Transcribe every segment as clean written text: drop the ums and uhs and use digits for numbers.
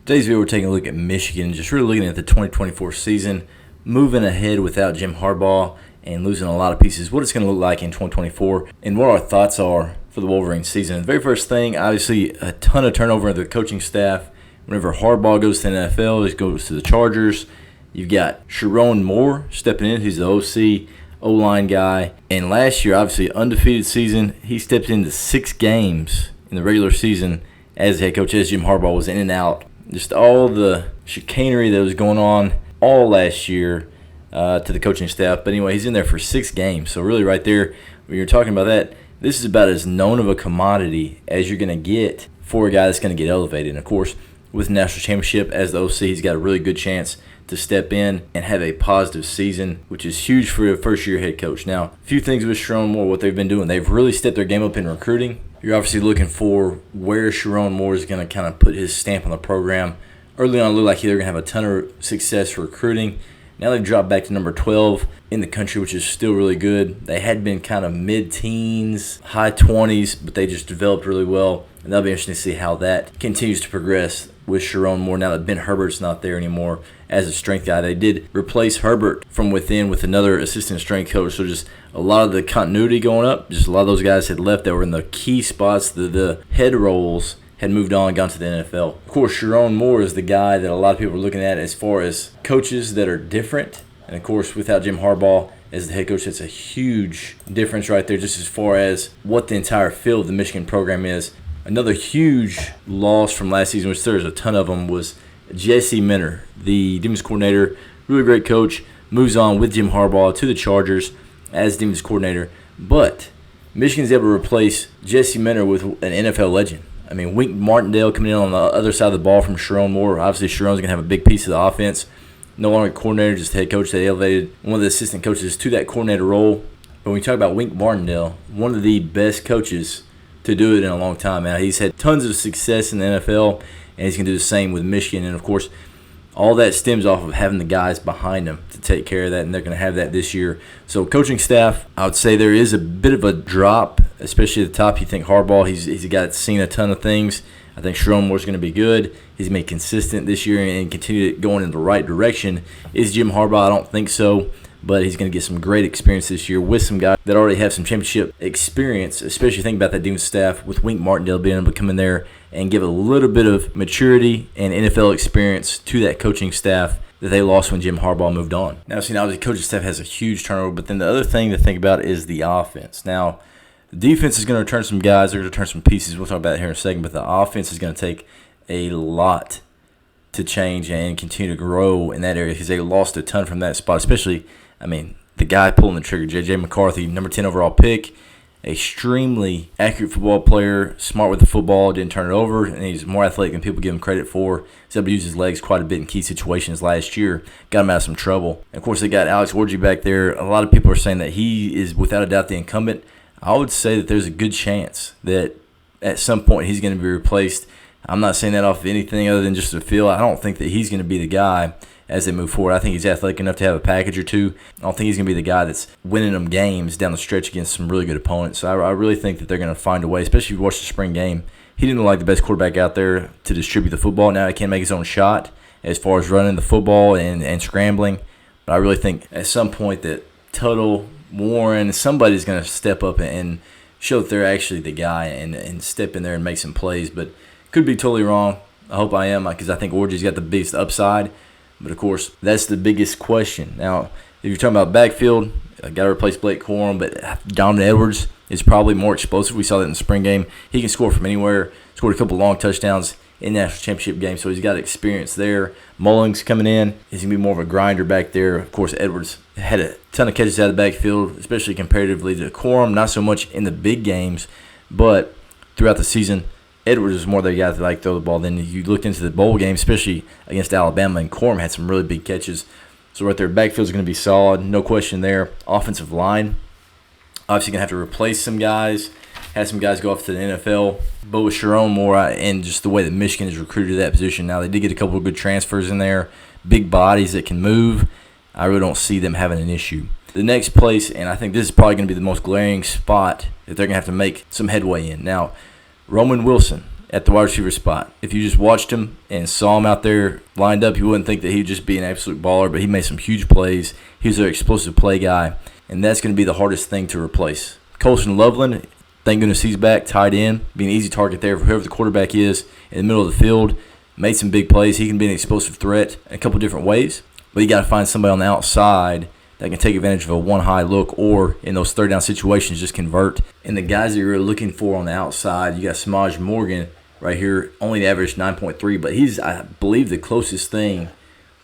Today's video, we're taking a look at Michigan, just really looking at the 2024 season, moving ahead without Jim Harbaugh and losing a lot of pieces, what it's going to look like in 2024, and what our thoughts are for the Wolverine season. The very first thing, obviously, a ton of turnover in the coaching staff. Whenever Harbaugh goes to the NFL, he goes to the Chargers. You've got Sherrone Moore stepping in, who's the OC, O-line guy. And last year, obviously, undefeated season, he stepped into 6 games in the regular season as head coach, as Jim Harbaugh was in and out. Just all the chicanery that was going on all last year to the coaching staff. But anyway, he's in there for 6 games. So really right there, when you're talking about that, this is about as known of a commodity as you're going to get for a guy that's going to get elevated. And, of course, with national championship as the OC, he's got a really good chance to step in and have a positive season, which is huge for a first-year head coach. Now, a few things with Sherrone Moore, what they've been doing. They've really stepped their game up in recruiting. You're obviously looking for where Sherrone Moore is going to kind of put his stamp on the program. Early on, it looked like they're going to have a ton of success recruiting. Now they've dropped back to number 12 in the country, which is still really good. They had been kind of mid-teens, high 20s, but they just developed really well. And that'll be interesting to see how that continues to progress with Sherrone Moore now that Ben Herbert's not there anymore as a strength guy. They did replace Herbert from within with another assistant strength coach, so just a lot of the continuity going up. Just a lot of those guys had left that were in the key spots, the head roles had moved on and gone to the NFL. Of course, Sherrone Moore is the guy that a lot of people are looking at as far as coaches that are different. And, of course, without Jim Harbaugh as the head coach, that's a huge difference right there just as far as what the entire field of the Michigan program is. Another huge loss from last season, which there's a ton of them, was Jesse Minter, the defense coordinator, really great coach, moves on with Jim Harbaugh to the Chargers as defense coordinator. But Michigan's able to replace Jesse Minter with an NFL legend. I mean, Wink Martindale coming in on the other side of the ball from Sherrone Moore. Obviously, Sherrone's going to have a big piece of the offense. No longer a coordinator, just head coach. They elevated one of the assistant coaches to that coordinator role. But when you talk about Wink Martindale, one of the best coaches to do it in a long time. Now, he's had tons of success in the NFL, and he's going to do the same with Michigan. And, of course, all that stems off of having the guys behind him to take care of that, and they're going to have that this year. So, coaching staff, I would say there is a bit of a drop, especially at the top. You think Harbaugh, he's a guy that's seen a ton of things. I think Sherrone Moore's going to be good. He's been consistent this year and continue going in the right direction. Is Jim Harbaugh? I don't think so, but he's going to get some great experience this year with some guys that already have some championship experience, especially think about that defense staff with Wink Martindale being able to come in there and give a little bit of maturity and NFL experience to that coaching staff that they lost when Jim Harbaugh moved on. Now, see, the coaching staff has a huge turnover, but then the other thing to think about is the offense. Now, the defense is going to return some guys. They're going to return some pieces. We'll talk about that here in a second, but the offense is going to take a lot to change and continue to grow in that area because they lost a ton from that spot, especially, the guy pulling the trigger, J.J. McCarthy, number 10 overall pick, extremely accurate football player, smart with the football, didn't turn it over, and he's more athletic than people give him credit for. He's able to use his legs quite a bit in key situations last year, got him out of some trouble. And of course, they got Alex Orji back there. A lot of people are saying that he is, without a doubt, the incumbent. I would say that there's a good chance that at some point he's going to be replaced. I'm not saying that off of anything other than just a feel. I don't think that he's going to be the guy as they move forward. I think he's athletic enough to have a package or two. I don't think he's going to be the guy that's winning them games down the stretch against some really good opponents. So I really think that they're going to find a way, especially if you watch the spring game. He didn't look like the best quarterback out there to distribute the football. Now he can make his own shot as far as running the football and scrambling. But I really think at some point that Tuttle, Warren, somebody's going to step up and show that they're actually the guy and step in there and make some plays. But could be totally wrong. I hope I am because I think Orji's got the biggest upside. But, of course, that's the biggest question. Now, if you're talking about backfield, got to replace Blake Corum, but Donovan Edwards is probably more explosive. We saw that in the spring game. He can score from anywhere. Scored a couple long touchdowns in national championship games, so he's got experience there. Mullings coming in. He's going to be more of a grinder back there. Of course, Edwards had a ton of catches out of the backfield, especially comparatively to Corum. Not so much in the big games, but throughout the season, Edwards was more the guy that like throw the ball. Then you looked into the bowl game, especially against Alabama, and Corum had some really big catches. So right there, backfield's going to be solid, no question there. Offensive line, obviously going to have to replace some guys, have some guys go off to the NFL. But with Sherrone Moore and just the way that Michigan is recruited to that position, now they did get a couple of good transfers in there, big bodies that can move. I really don't see them having an issue. The next place, and I think this is probably going to be the most glaring spot that they're going to have to make some headway in. Now, Roman Wilson, at the wide receiver spot. If you just watched him and saw him out there lined up, you wouldn't think that he'd just be an absolute baller, but he made some huge plays. He's an explosive play guy, and that's going to be the hardest thing to replace. Colston Loveland, thank goodness he's back, tight end, be an easy target there for whoever the quarterback is in the middle of the field. Made some big plays. He can be an explosive threat in a couple different ways, but you got to find somebody on the outside that can take advantage of a one-high look or in those third down situations just convert. And the guys that you're looking for on the outside, you got Samaj Morgan right here, only averaged 9.3, but he's, I believe, the closest thing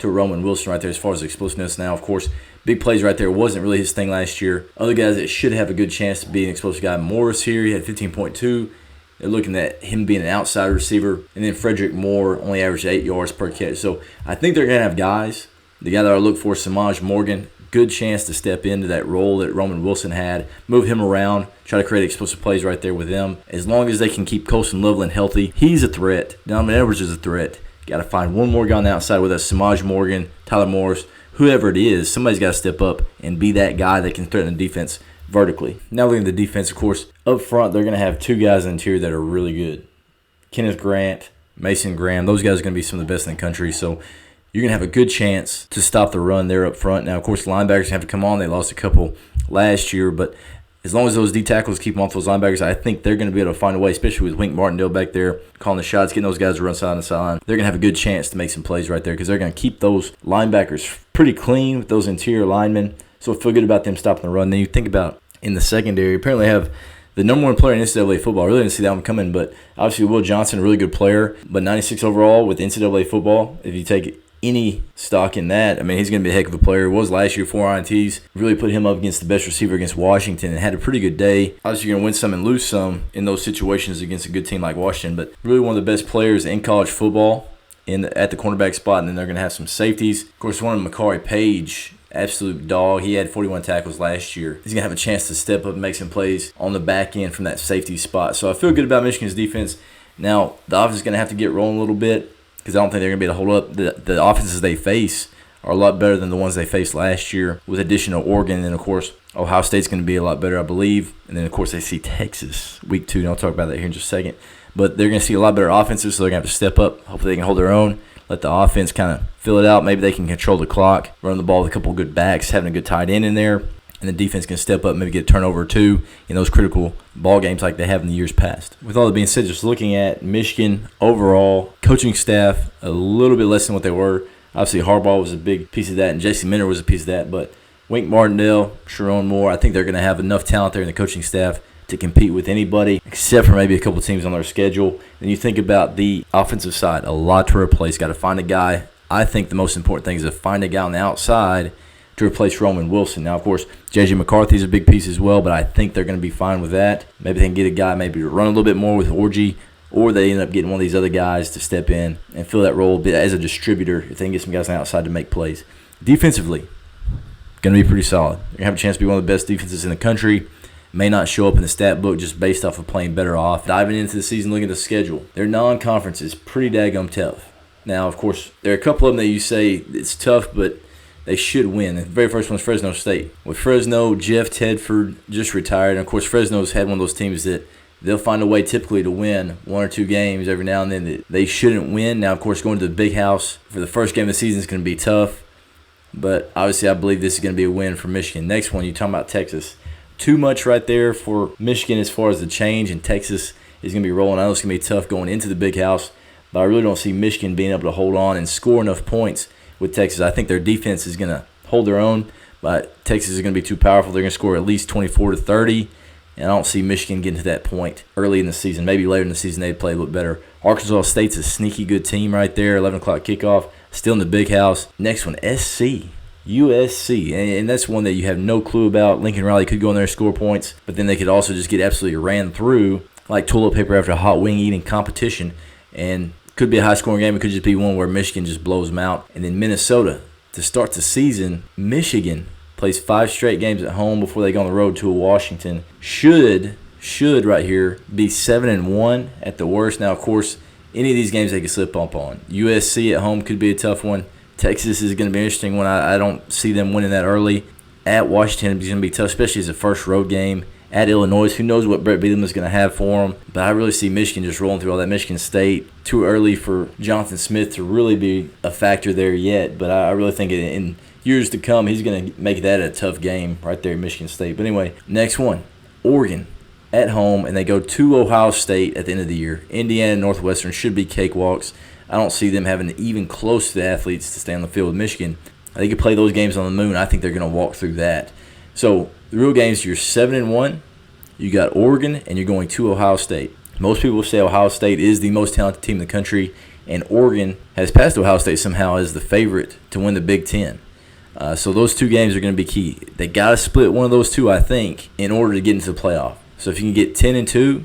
to Roman Wilson right there as far as explosiveness. Now, of course, big plays right there wasn't really his thing last year. Other guys that should have a good chance to be an explosive guy, Morris here, he had 15.2. They're looking at him being an outside receiver. And then Frederick Moore only averaged 8 yards per catch. So I think they're going to have guys. The guy that I look for, Samaj Morgan, good chance to step into that role that Roman Wilson had, move him around, try to create explosive plays right there with them. As long as they can keep Colston Loveland healthy, he's a threat. Donovan Edwards is a threat. Got to find one more guy on the outside, whether that's Samaj Morgan, Tyler Morris, whoever it is. Somebody's got to step up and be that guy that can threaten the defense vertically. Now looking at the defense, of course, up front, they're going to have two guys in the interior that are really good. Kenneth Grant, Mason Graham, those guys are going to be some of the best in the country. So you're going to have a good chance to stop the run there up front. Now, of course, linebackers have to come on. They lost a couple last year, but as long as those D tackles keep them off those linebackers, I think they're going to be able to find a way, especially with Wink Martindale back there calling the shots, getting those guys to run side to side. They're going to have a good chance to make some plays right there because they're going to keep those linebackers pretty clean with those interior linemen. So I feel good about them stopping the run. Then you think about in the secondary, apparently have the number one player in NCAA football. I really didn't see that one coming, but obviously Will Johnson, a really good player, but 96 overall with NCAA football. If you take any stock in that, I mean, he's going to be a heck of a player. He was last year, 4 INTs. Really put him up against the best receiver against Washington and had a pretty good day. Obviously, you're going to win some and lose some in those situations against a good team like Washington, but really one of the best players in college football at the cornerback spot, and then they're going to have some safeties. Of course, one of them, Makari Page, absolute dog. He had 41 tackles last year. He's going to have a chance to step up and make some plays on the back end from that safety spot. So I feel good about Michigan's defense. Now, the offense is going to have to get rolling a little bit, because I don't think they're going to be able to hold up. The offenses they face are a lot better than the ones they faced last year with addition of Oregon. And, of course, Ohio State's going to be a lot better, I believe. And then, of course, they see Texas week 2. And I'll talk about that here in just a second. But they're going to see a lot better offenses, so they're going to have to step up. Hopefully they can hold their own, let the offense kind of fill it out. Maybe they can control the clock, run the ball with a couple of good backs, having a good tight end in there. And the defense can step up, maybe get a turnover or two in those critical ball games like they have in the years past. With all that being said, just looking at Michigan overall, coaching staff a little bit less than what they were. Obviously, Harbaugh was a big piece of that, and J.C. Minter was a piece of that. But Wink Martindale, Sherrone Moore, I think they're going to have enough talent there in the coaching staff to compete with anybody, except for maybe a couple teams on their schedule. And you think about the offensive side, a lot to replace. Got to find a guy. I think the most important thing is to find a guy on the outside to replace Roman Wilson. Now, of course, J.J. McCarthy's a big piece as well, but I think they're going to be fine with that. Maybe they can get a guy maybe to run a little bit more with Orgy, or they end up getting one of these other guys to step in and fill that role a bit as a distributor if they can get some guys on the outside to make plays. Defensively, going to be pretty solid. They're going to have a chance to be one of the best defenses in the country. May not show up in the stat book just based off of playing better off. Diving into the season, looking at the schedule, their non-conference is pretty daggum tough. Now, of course, there are a couple of them that you say it's tough, but they should win. The very first one is Fresno State. With Fresno, Jeff Tedford just retired. And, of course, Fresno's had one of those teams that they'll find a way typically to win 1 or 2 games every now and then that they shouldn't win. Now, of course, going to the Big House for the first game of the season is going to be tough. But, obviously, I believe this is going to be a win for Michigan. Next one, you're talking about Texas. Too much right there for Michigan as far as the change, and Texas is going to be rolling. I know it's going to be tough going into the Big House, but I really don't see Michigan being able to hold on and score enough points with Texas. I think their defense is going to hold their own, but Texas is going to be too powerful. They're going to score at least 24-30, and I don't see Michigan getting to that point early in the season. Maybe later in the season they'd play a little better. Arkansas State's a sneaky good team right there, 11 o'clock kickoff, still in the Big House. Next one, SC. USC, and that's one that you have no clue about. Lincoln Riley could go in there and score points, but then they could also just get absolutely ran through like toilet paper after a hot wing eating competition, and could be a high scoring game. It could just be one where Michigan just blows them out. And then Minnesota, to start the season, Michigan plays 5 straight games at home before they go on the road to Washington. Should right here be 7-1 at the worst. Now, of course, any of these games they could slip up on. USC at home could be a tough one. Texas is going to be an interesting one. I don't see them winning that early. At Washington, it's going to be tough, especially as a first road game at Illinois. Who knows what Brett Bielema is going to have for them? But I really see Michigan just rolling through all that. Michigan State, too early for Jonathan Smith to really be a factor there yet. But I really think in years to come, he's going to make that a tough game right there at Michigan State. But anyway, next one, Oregon at home, and they go to Ohio State at the end of the year. Indiana and Northwestern should be cakewalks. I don't see them having even close to the athletes to stay on the field with Michigan. They could play those games on the moon. I think they're going to walk through that. So the real games, you're 7-1. You got Oregon, and you're going to Ohio State. Most people say Ohio State is the most talented team in the country, and Oregon has passed Ohio State somehow as the favorite to win the Big Ten. So those two games are going to be key. They got to split one of those two, I think, in order to get into the playoff. So if you can get 10-2,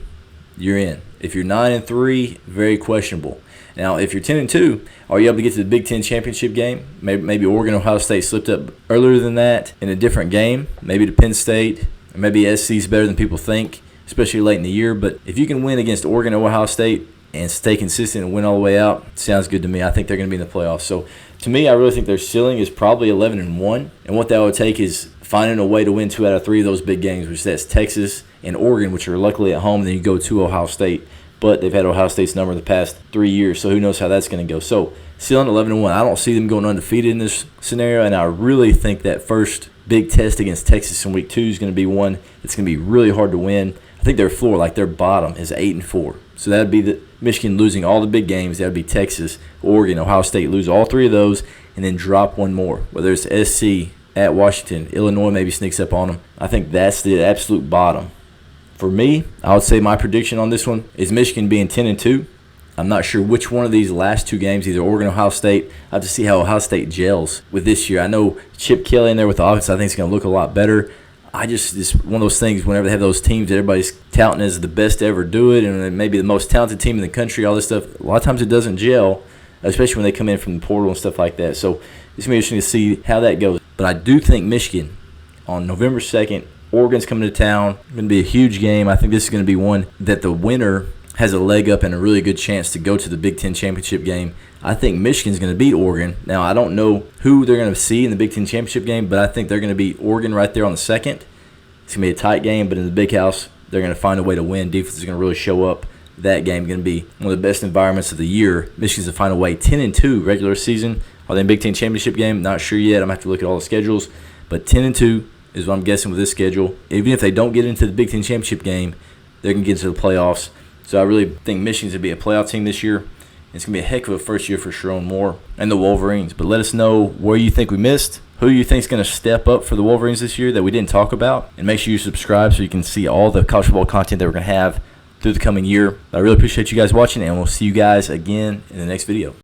you're in. If you're 9-3, very questionable. Now, if you're 10-2, are you able to get to the Big Ten championship game? Maybe Oregon, Ohio State slipped up earlier than that in a different game. Maybe to Penn State. Or maybe SC is better than people think, especially late in the year. But if you can win against Oregon or Ohio State and stay consistent and win all the way out, sounds good to me. I think they're going to be in the playoffs. So to me, I really think their ceiling is probably 11-1. And what that would take is finding a way to win 2 out of 3 of those big games, which that's Texas and Oregon, which are luckily at home. Then you go to Ohio State. But they've had Ohio State's number the past 3 years, so who knows how that's going to go. So ceiling 11-1. I don't see them going undefeated in this scenario, and I really think that first big test against Texas in week 2 is going to be one that's going to be really hard to win. I think their floor, like their bottom, is 8-4. So that would be the Michigan losing all the big games. That would be Texas, Oregon, Ohio State, lose all 3 of those, and then drop one more. Whether it's SC at Washington, Illinois maybe sneaks up on them. I think that's the absolute bottom. For me, I would say my prediction on this one is Michigan being 10-2. I'm not sure which one of these last 2 games, either Oregon or Ohio State. I have to see how Ohio State gels with this year. I know Chip Kelly in there with the offense, I think it's going to look a lot better. It's one of those things whenever they have those teams that everybody's touting as the best to ever do it and maybe the most talented team in the country, all this stuff, a lot of times it doesn't gel, especially when they come in from the portal and stuff like that. So it's going to be interesting to see how that goes. But I do think Michigan on November 2nd, Oregon's coming to town. It's going to be a huge game. I think this is going to be one that the winner has a leg up and a really good chance to go to the Big Ten championship game. I think Michigan's going to beat Oregon. Now, I don't know who they're going to see in the Big Ten championship game, but I think they're going to beat Oregon right there on the 2nd. It's going to be a tight game, but in the Big House, they're going to find a way to win. Defense is going to really show up. That game is going to be one of the best environments of the year. Michigan's going to find a way. 10-2 regular season. Are they in Big Ten championship game? Not sure yet. I'm going to have to look at all the schedules. But 10-2 is what I'm guessing with this schedule. Even if they don't get into the Big Ten championship game, they're going to get into the playoffs. So I really think Michigan's going to be a playoff team this year. It's going to be a heck of a first year for Sherrone Moore and the Wolverines. But let us know where you think we missed, who you think is going to step up for the Wolverines this year that we didn't talk about. And make sure you subscribe so you can see all the college football content that we're going to have through the coming year. I really appreciate you guys watching, and we'll see you guys again in the next video.